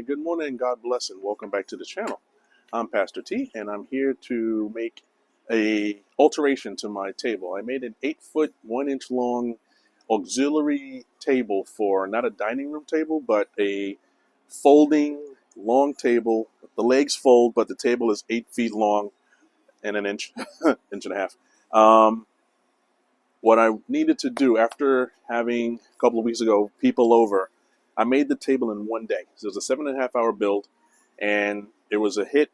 good morning and God bless and welcome back to the channel. I'm Pastor T and I'm here to make a alteration to my table. I made an 8-foot 1-inch long auxiliary table for not a dining room table but a folding long table. The legs fold but the table is 8 feet long and an inch, inch and a half. What I needed to do after having a couple of weeks ago people over, I made the table in one day. So it was a 7.5-hour build, and it was a hit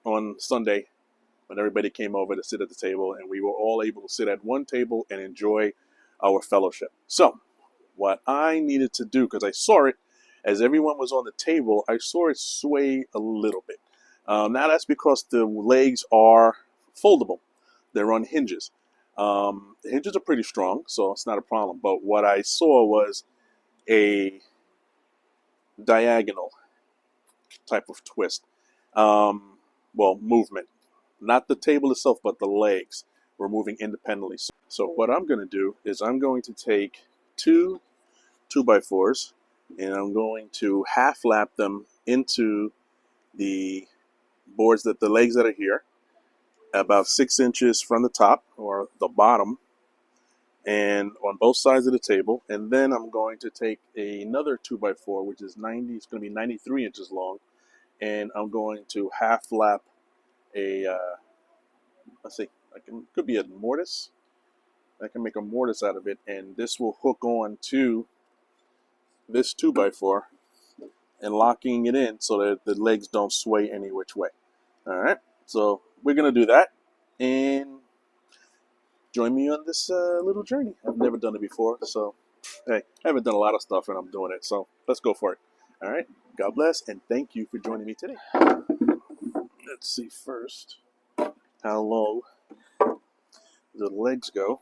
on Sunday when everybody came over to sit at the table, and we were all able to sit at one table and enjoy our fellowship. So what I needed to do, because I saw it as everyone was on the table, I saw it sway a little bit. Now that's because the legs are foldable. They're on hinges. The hinges are pretty strong, so it's not a problem. But what I saw was a diagonal type of twist, movement. Not the table itself, but the legs were moving independently. So what I'm going to do is I'm going to take two 2x4s and I'm going to half lap them into the boards, that the legs that are here, about 6 inches from the top or the bottom, and on both sides of the table. And then I'm going to take another 2x4, which is 90, it's going to be 93 inches long, and I'm going to half lap a, could be a mortise. I can make a mortise out of it, and this will hook on to this 2x4 and locking it in so that the legs don't sway any which way. All right, so we're going to do that, and join me on this little journey. I've never done it before, so hey, I haven't done a lot of stuff and I'm doing it, so let's go for it. All right, God bless and thank you for joining me today. Let's see first how low the legs go,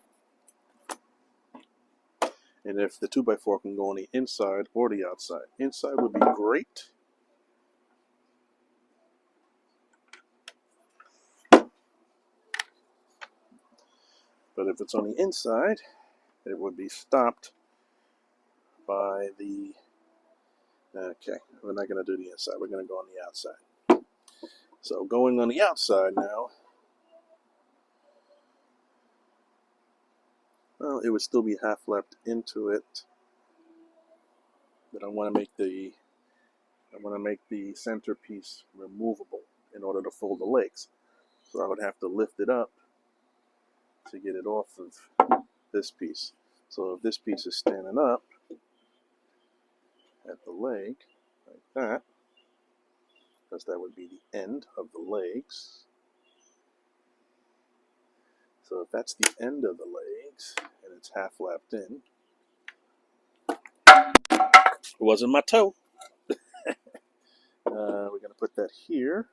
and if the 2x4 can go on the inside or the outside. Inside would be great. But if it's on the inside, it would be stopped by the, okay, we're not going to do the inside, we're going to go on the outside. So going on the outside now, well, it would still be half lapped into it, but I want to make the centerpiece removable in order to fold the legs. So I would have to lift it up to get it off of this piece. So if this piece is standing up at the leg like that, because that would be the end of the legs. So if that's the end of the legs and it's half lapped in, it wasn't my toe. We're going to put that here,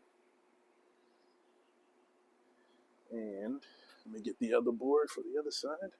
and let me get the other board for the other side.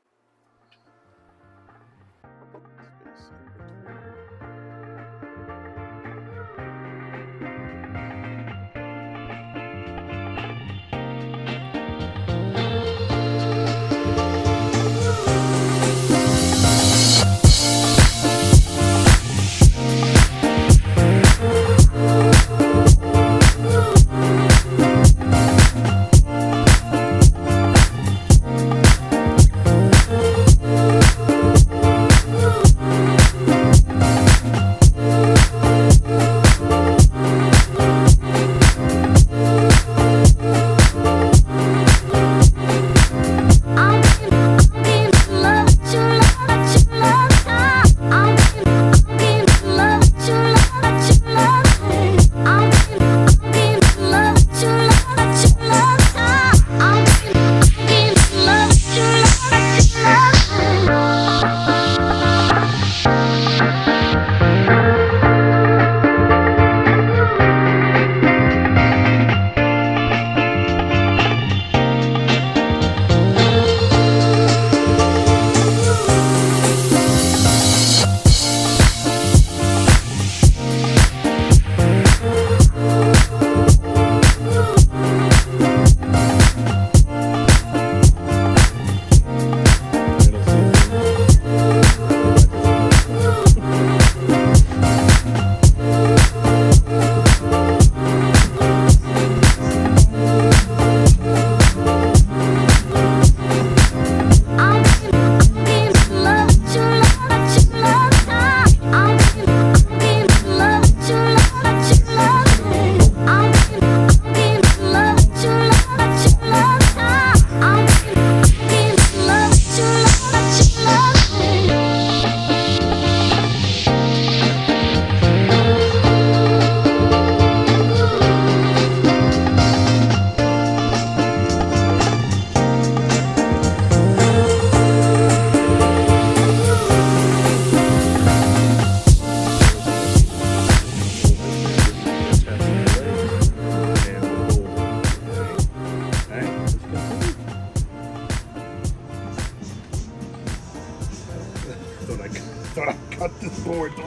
that I cut this board the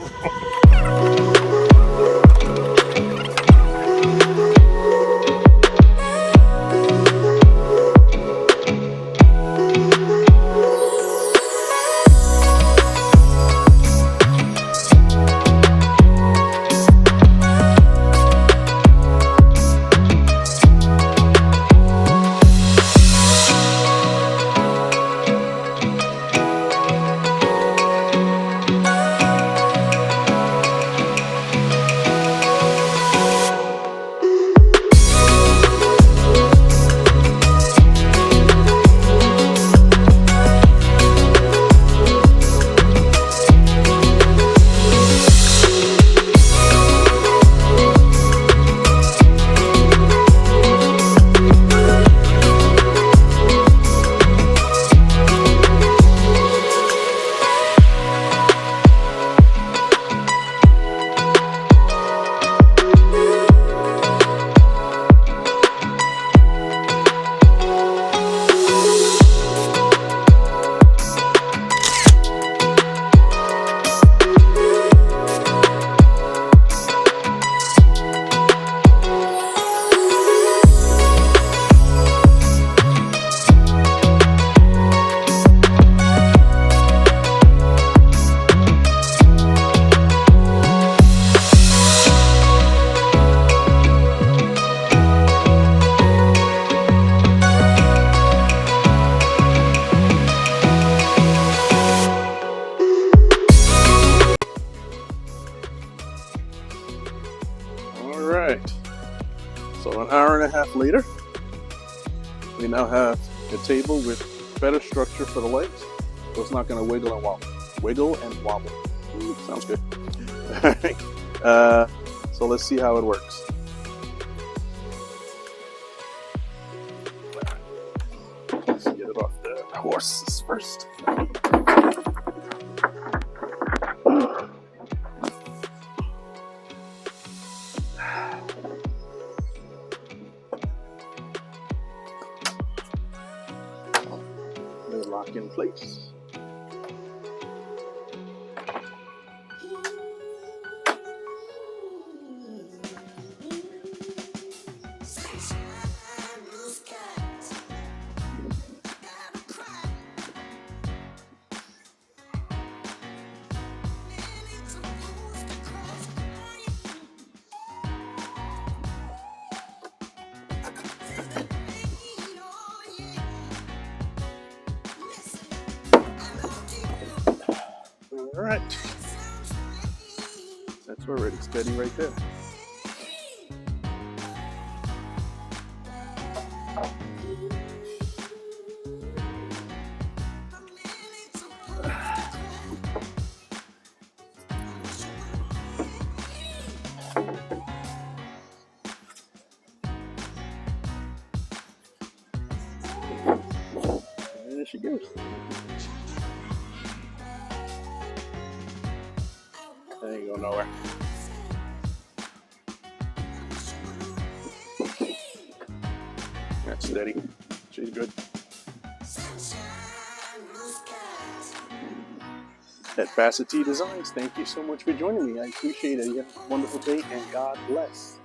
Alright, so an hour and a half later, we now have a table with better structure for the legs, so it's not going to wiggle and wobble. Wiggle and wobble. Sounds good. Alright, so let's see how it works. Let's get it off the horses first. They lock in place. All right, that's already steady right there. And there she goes. That ain't going nowhere. That's steady. She's good. At Bassett T Designs, thank you so much for joining me. I appreciate it. You have a wonderful day and God bless.